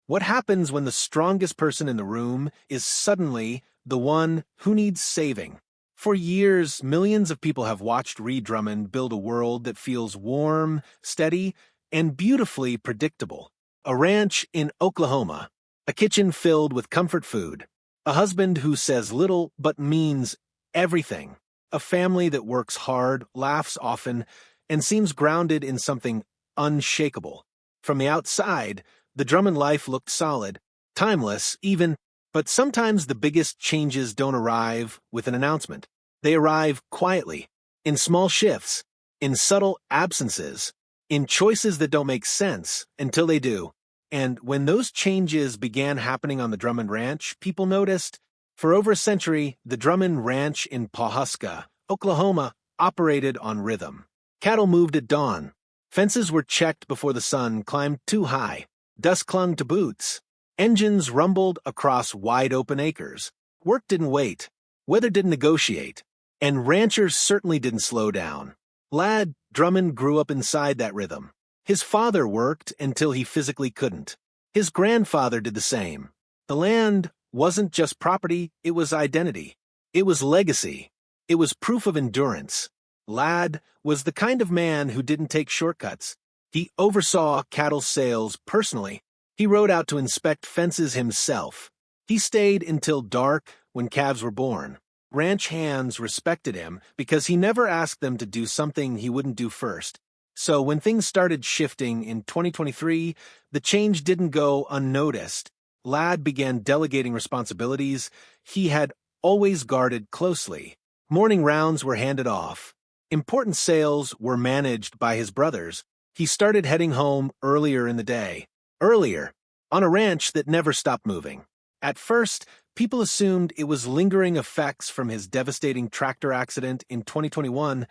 What happens when the strongest person in the room is suddenly the one who needs saving? For years, millions of people have watched Ladd Drummond build a world that feels warm, steady, and beautifully predictable. A ranch in Oklahoma, a kitchen filled with comfort food, a husband who says little but means everything, a family that works hard, laughs often, and seems grounded in something unshakable. From the outside, the Drummond life looked solid, timeless even, but sometimes the biggest changes don't arrive with an announcement. They arrive quietly, in small shifts, in subtle absences, in choices that don't make sense until they do. And when those changes began happening on the Drummond Ranch, people noticed. For over a century, the Drummond Ranch in Pawhuska, Oklahoma, operated on rhythm. Cattle moved at dawn. Fences were checked before the sun climbed too high. Dust clung to boots. Engines rumbled across wide-open acres. Work didn't wait. Weather didn't negotiate. And ranchers certainly didn't slow down. Ladd Drummond grew up inside that rhythm. His father worked until he physically couldn't. His grandfather did the same. The land wasn't just property, it was identity. It was legacy. It was proof of endurance. Ladd was the kind of man who didn't take shortcuts. He oversaw cattle sales personally. He rode out to inspect fences himself. He stayed until dark when calves were born. Ranch hands respected him because he never asked them to do something he wouldn't do first. So when things started shifting in 2023, the change didn't go unnoticed. Ladd began delegating responsibilities he had always guarded closely. Morning rounds were handed off. Important sales were managed by his brothers. He started heading home earlier in the day. Earlier, on a ranch that never stopped moving. At first, people assumed it was lingering effects from his devastating tractor accident in 2021,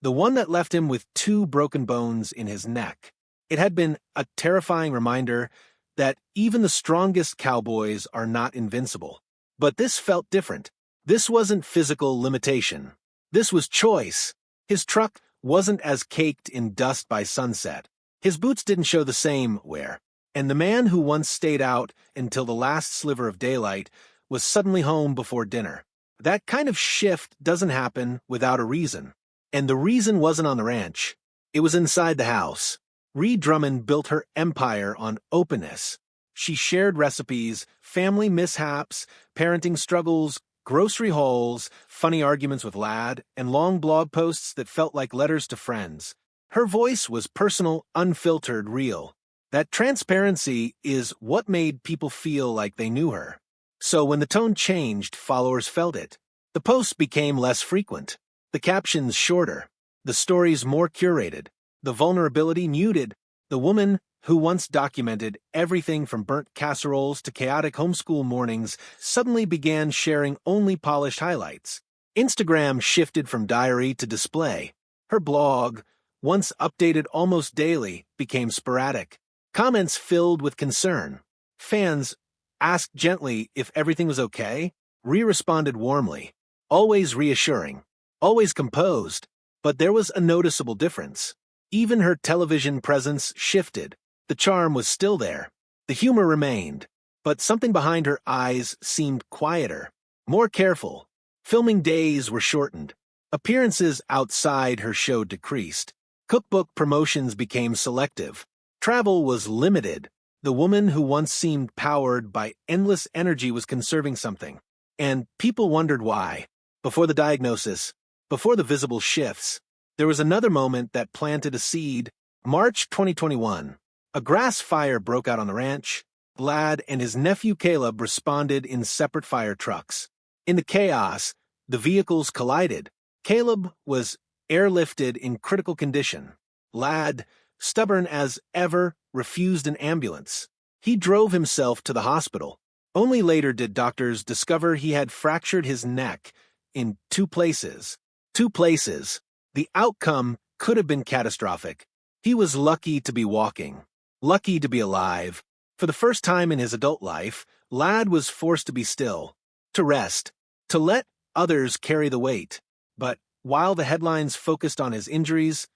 the one that left him with 2 broken bones in his neck. It had been a terrifying reminder that even the strongest cowboys are not invincible. But this felt different. This wasn't physical limitation. This was choice. His truck wasn't as caked in dust by sunset. His boots didn't show the same wear. And the man who once stayed out until the last sliver of daylight was suddenly home before dinner. That kind of shift doesn't happen without a reason. And the reason wasn't on the ranch. It was inside the house. Ladd Drummond built her empire on openness. She shared recipes, family mishaps, parenting struggles, grocery hauls, funny arguments with Ladd, and long blog posts that felt like letters to friends. Her voice was personal, unfiltered, real. That transparency is what made people feel like they knew her. So when the tone changed, followers felt it. The posts became less frequent, the captions shorter, the stories more curated, the vulnerability muted. The woman who once documented everything from burnt casseroles to chaotic homeschool mornings suddenly began sharing only polished highlights. Instagram shifted from diary to display. Her blog, once updated almost daily, became sporadic. Comments filled with concern. Fans asked gently if everything was okay. Responded warmly, always reassuring, always composed. But there was a noticeable difference. Even her television presence shifted. The charm was still there. The humor remained. But something behind her eyes seemed quieter, more careful. Filming days were shortened. Appearances outside her show decreased. Cookbook promotions became selective. Travel was limited. The woman who once seemed powered by endless energy was conserving something. And people wondered why. Before the diagnosis, before the visible shifts, there was another moment that planted a seed. March 2021. A grass fire broke out on the ranch. Ladd and his nephew Caleb responded in separate fire trucks. In the chaos, the vehicles collided. Caleb was airlifted in critical condition. Ladd, stubborn as ever, refused an ambulance. He drove himself to the hospital. Only later did doctors discover he had fractured his neck in 2 places. 2 places. The outcome could have been catastrophic. He was lucky to be walking, lucky to be alive. For the first time in his adult life, Ladd was forced to be still, to rest, to let others carry the weight. But while the headlines focused on his injuries,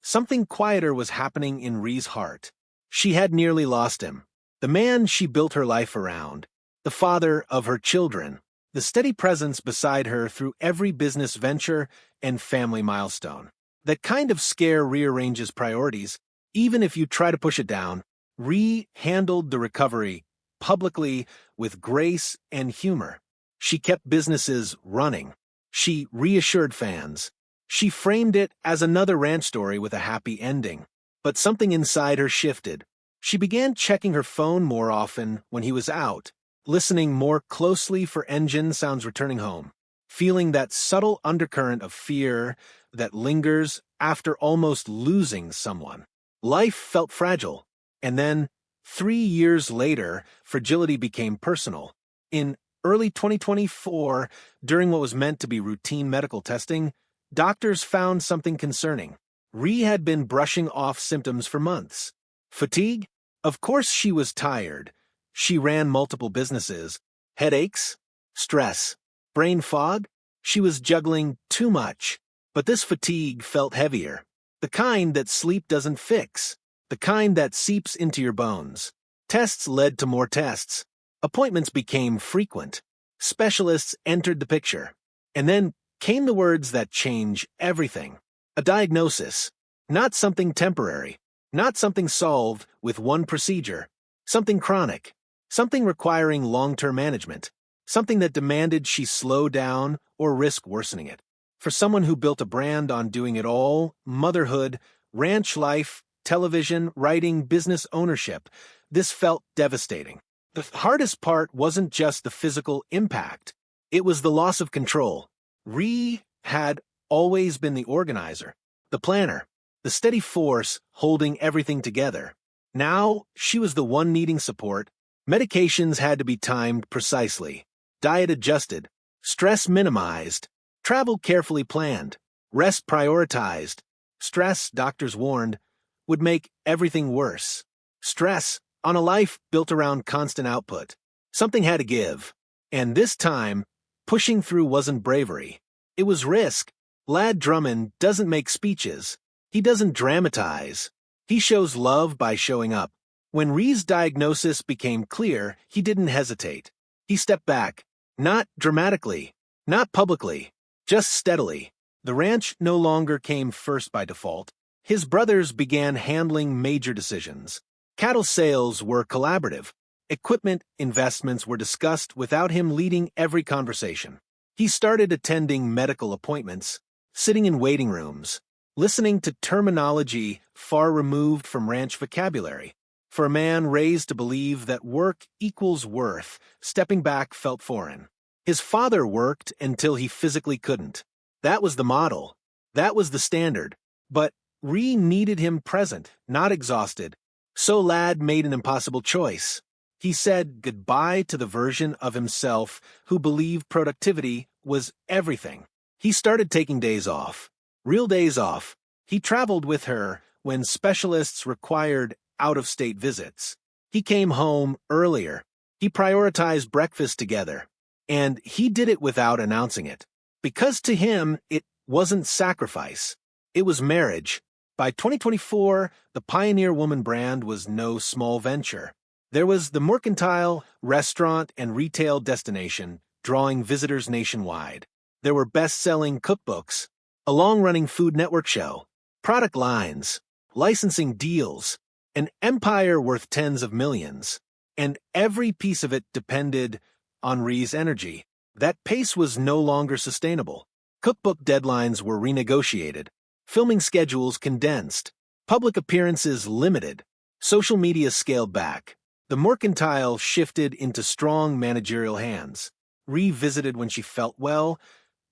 something quieter was happening in Ree's heart. She had nearly lost him. the man she built her life around, the father of her children, the steady presence beside her through every business venture and family milestone. That kind of scare rearranges priorities, even if you try to push it down. Ree handled the recovery publicly with grace and humor. She kept businesses running. She reassured fans. She framed it as another ranch story with a happy ending. But something inside her shifted. She began checking her phone more often when he was out, listening more closely for engine sounds returning home, feeling that subtle undercurrent of fear that lingers after almost losing someone. Life felt fragile, and then, 3 years later, fragility became personal. In early 2024, during what was meant to be routine medical testing, doctors found something concerning. Ree had been brushing off symptoms for months. Fatigue? Of course she was tired. She ran multiple businesses. Headaches? Stress? Brain fog? She was juggling too much. But this fatigue felt heavier. The kind that sleep doesn't fix. The kind that seeps into your bones. Tests led to more tests. Appointments became frequent. Specialists entered the picture. And then came the words that change everything. A diagnosis. Not something temporary. Not something solved with one procedure. Something chronic. Something requiring long-term management. Something that demanded she slow down or risk worsening it. For someone who built a brand on doing it all, motherhood, ranch life, television, writing, business ownership, this felt devastating. The hardest part wasn't just the physical impact. It was the loss of control. Ree had always been the organizer, the planner, the steady force holding everything together. Now, she was the one needing support. Medications had to be timed precisely, diet adjusted, stress minimized, travel carefully planned, rest prioritized. Stress, doctors warned, would make everything worse. Stress on a life built around constant output. Something had to give. And this time, pushing through wasn't bravery. It was risk. Ladd Drummond doesn't make speeches. He doesn't dramatize. He shows love by showing up. When Ree's diagnosis became clear, he didn't hesitate. He stepped back. Not dramatically. Not publicly. Just steadily. The ranch no longer came first by default. His brothers began handling major decisions. Cattle sales were collaborative. Equipment investments were discussed without him leading every conversation. He started attending medical appointments, sitting in waiting rooms, listening to terminology far removed from ranch vocabulary. For a man raised to believe that work equals worth, stepping back felt foreign. His father worked until he physically couldn't. That was the model. That was the standard. But Ree needed him present, not exhausted. So Ladd made an impossible choice. He said goodbye to the version of himself who believed productivity was everything. He started taking days off. Real days off. He traveled with her when specialists required out-of-state visits. He came home earlier. He prioritized breakfast together. And he did it without announcing it. Because to him, it wasn't sacrifice. It was marriage. By 2024, the Pioneer Woman brand was no small venture. There was the mercantile, restaurant, and retail destination, drawing visitors nationwide. There were best-selling cookbooks, a long-running Food Network show, product lines, licensing deals, an empire worth tens of millions. And every piece of it depended on Ree's energy. That pace was no longer sustainable. Cookbook deadlines were renegotiated, filming schedules condensed, public appearances limited, social media scaled back. The mercantile shifted into strong managerial hands. Ree visited when she felt well,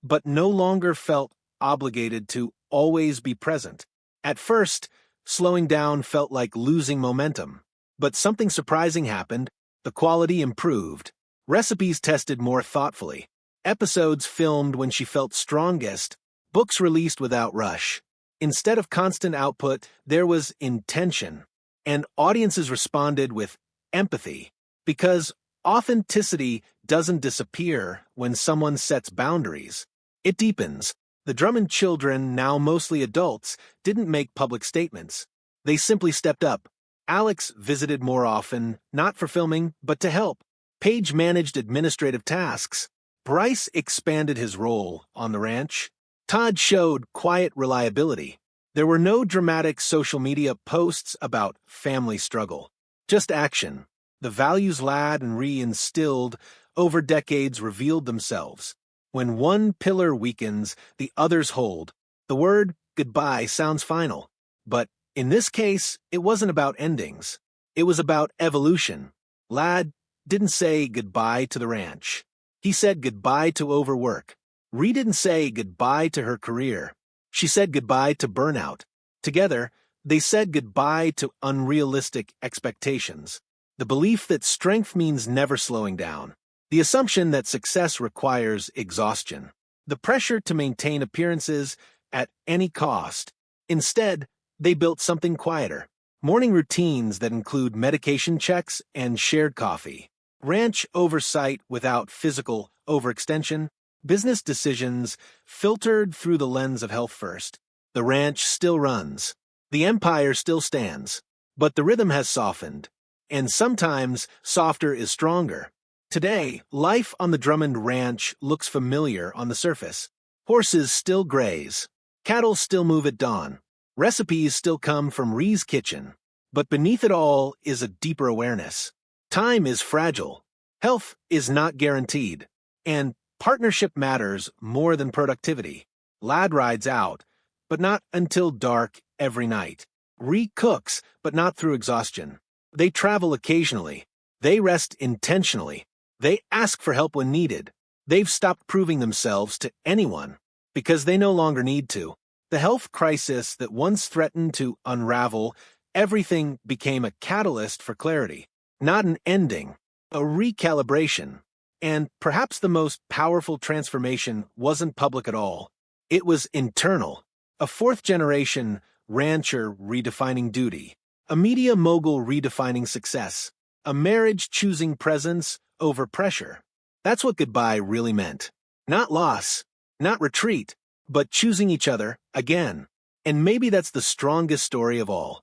but no longer felt obligated to always be present. At first, slowing down felt like losing momentum. But something surprising happened. The quality improved. Recipes tested more thoughtfully. Episodes filmed when she felt strongest. Books released without rush. Instead of constant output, there was intention. And audiences responded with empathy. Because authenticity doesn't disappear when someone sets boundaries. It deepens. The Drummond children, now mostly adults, didn't make public statements. They simply stepped up. Alex visited more often, not for filming, but to help. Paige managed administrative tasks. Bryce expanded his role on the ranch. Todd showed quiet reliability. There were no dramatic social media posts about family struggle, just action. The values Ladd and re-instilled over decades revealed themselves. When one pillar weakens, the others hold. The word goodbye sounds final, but in this case, it wasn't about endings. It was about evolution. Ladd didn't say goodbye to the ranch. He said goodbye to overwork. Ree didn't say goodbye to her career. She said goodbye to burnout. Together, they said goodbye to unrealistic expectations. The belief that strength means never slowing down. The assumption that success requires exhaustion. The pressure to maintain appearances at any cost. Instead, they built something quieter. Morning routines that include medication checks and shared coffee. Ranch oversight without physical overextension. Business decisions filtered through the lens of health first. The ranch still runs. The empire still stands. But the rhythm has softened. And sometimes softer is stronger. Today, life on the Drummond Ranch looks familiar on the surface. Horses still graze. Cattle still move at dawn. Recipes still come from Ree's kitchen. But beneath it all is a deeper awareness. Time is fragile. Health is not guaranteed. And partnership matters more than productivity. Ladd rides out, but not until dark every night. Ree cooks, but not through exhaustion. They travel occasionally. They rest intentionally. They ask for help when needed. They've stopped proving themselves to anyone because they no longer need to. The health crisis that once threatened to unravel everything became a catalyst for clarity, not an ending, a recalibration. And perhaps the most powerful transformation wasn't public at all. It was internal. A fourth-generation rancher redefining duty. A media mogul redefining success. A marriage choosing presence over pressure. That's what goodbye really meant. Not loss, not retreat, but choosing each other again. And maybe that's the strongest story of all.